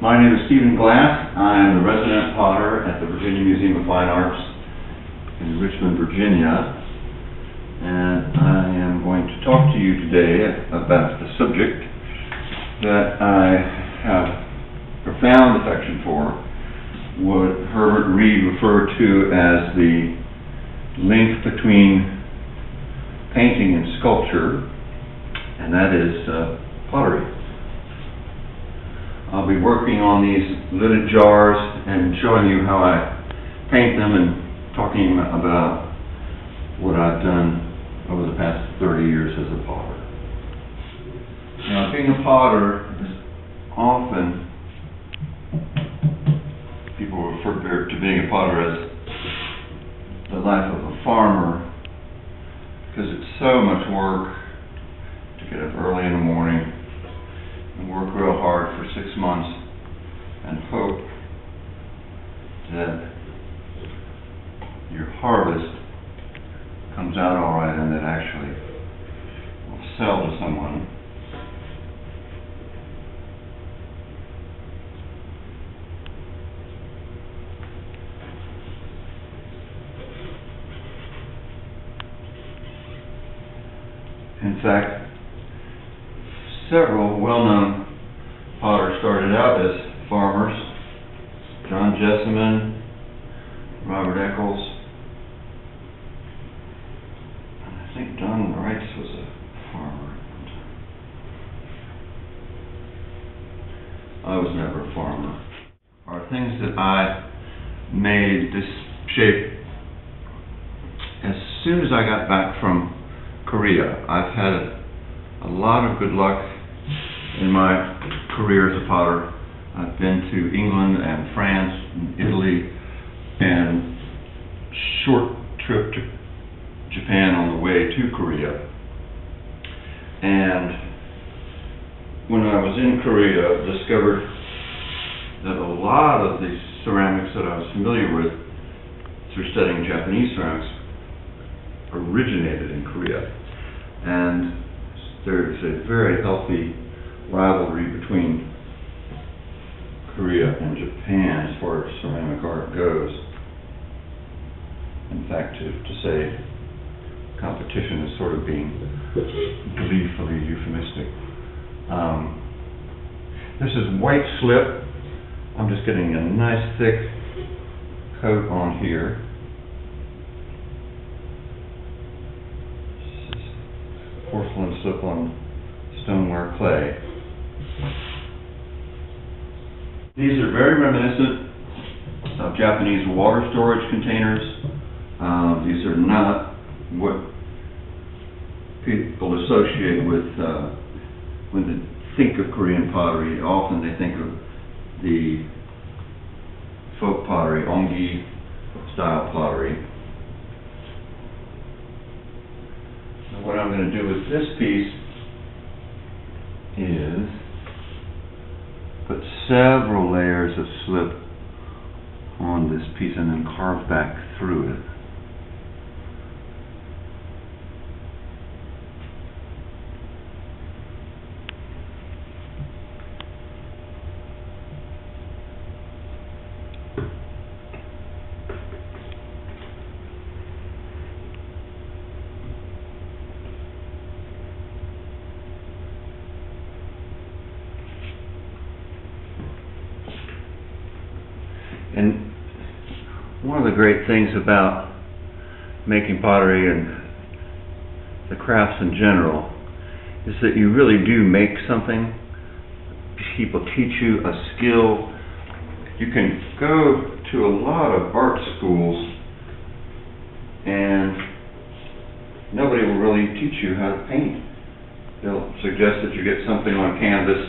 My name is Stephen Glass. I am the resident potter at the Virginia Museum of Fine Arts in Richmond, Virginia. And I am going to talk to you today about the subject that I have profound affection for, what Herbert Reed referred to as the link between painting and sculpture, and that is pottery. I'll be working on these lidded jars and showing you how I paint them and talking about what I've done over the past 30 years as a potter. Now, being a potter is often, people refer to being a potter as the life of a farmer, because it's so much work to get up early in the morning and work real hard for 6 months and hope that your harvest comes out all right and that actually will sell to someone. In fact, several well-known potters started out as farmers. John Jessamine, Robert Eccles, and I think Don Wrights was a farmer. I was never a farmer. Are things that I made this shape as soon as I got back from Korea. I've had a lot of good luck in my career as a potter. I've been to England and France and Italy, and short trip to Japan on the way to Korea. And when I was in Korea, discovered that a lot of the ceramics that I was familiar with through studying Japanese ceramics originated in Korea. And there's a very healthy rivalry between Korea and Japan as far as ceramic art goes. In fact, to say competition is sort of being gleefully euphemistic. This is white slip. I'm just getting a nice thick coat on here. This is porcelain slip on stoneware clay. These are very reminiscent of Japanese water storage containers. These are not what people associate with when they think of Korean pottery. Often they think of the folk pottery, ongi style pottery. So what I'm going to do with this piece is put several layers of slip on this piece and then carve back through it. And one of the great things about making pottery and the crafts in general is that you really do make something. People teach you a skill. You can go to a lot of art schools and nobody will really teach you how to paint. They'll suggest that you get something on canvas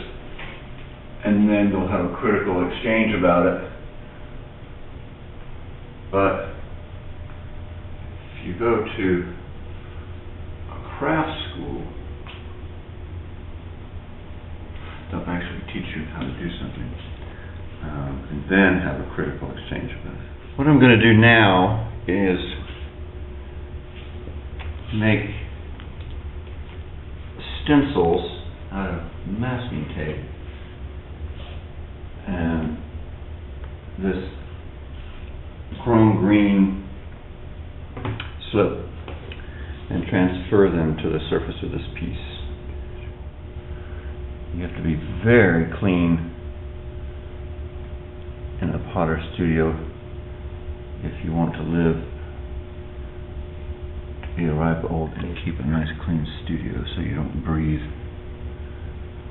and then they'll have a critical exchange about it. But if you go to a craft school, they'll actually teach you how to do something and then have a critical exchange about it. What I'm going to do now is make stencils out of masking tape. and this chrome green slip and transfer them to the surface of this piece. You have to be very clean in a potter studio if you want to live to be a ripe old and keep a nice clean studio so you don't breathe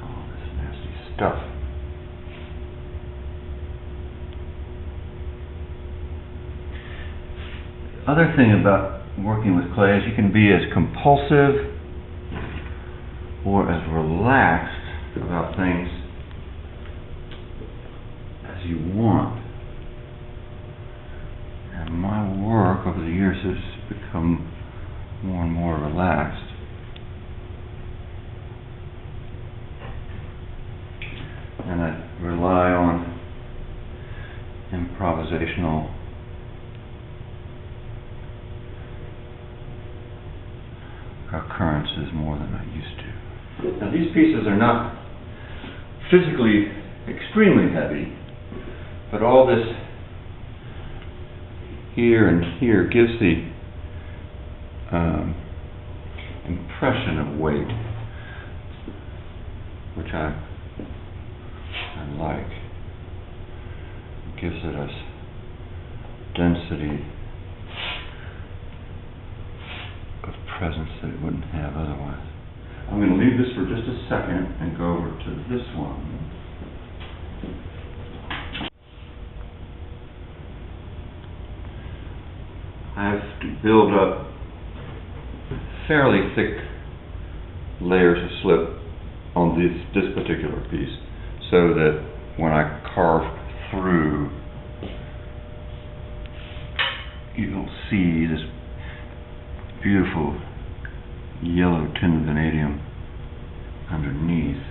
all this nasty stuff. The other thing about working with clay is you can be as compulsive or as relaxed about things as you want. And my work over the years has become more and more relaxed. And I rely on improvisational occurrences more than I used to. Now these pieces are not physically extremely heavy, but all this here and here gives the impression of weight, which I like. It gives it a density of presence that it wouldn't have otherwise. I'm going to leave this for just a second and go over to this one. I have to build up fairly thick layers of slip on this particular piece so that when I carve through, you'll see this beautiful yellow tin vanadium underneath,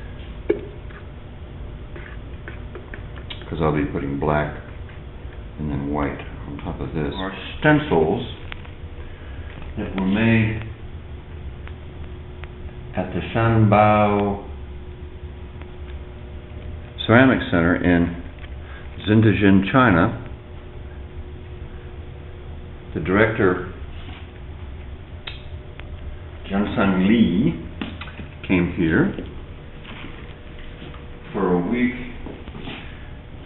because I'll be putting black and then white on top of this. Our stencils that were made at the Shanbao Ceramic Center in Zindazhen, China. The director, Jianshan Li, came here for a week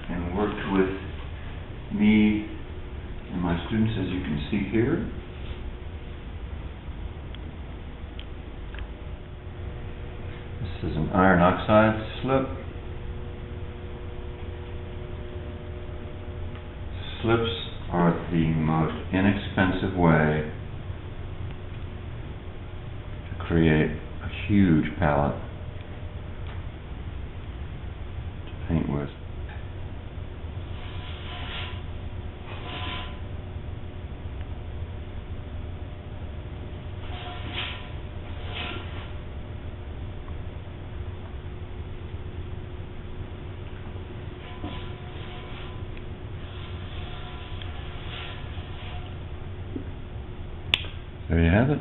and worked with me and my students, as you can see here. This is an iron oxide slip. Slips are the most inexpensive way to create a huge palette to paint with. There you have it.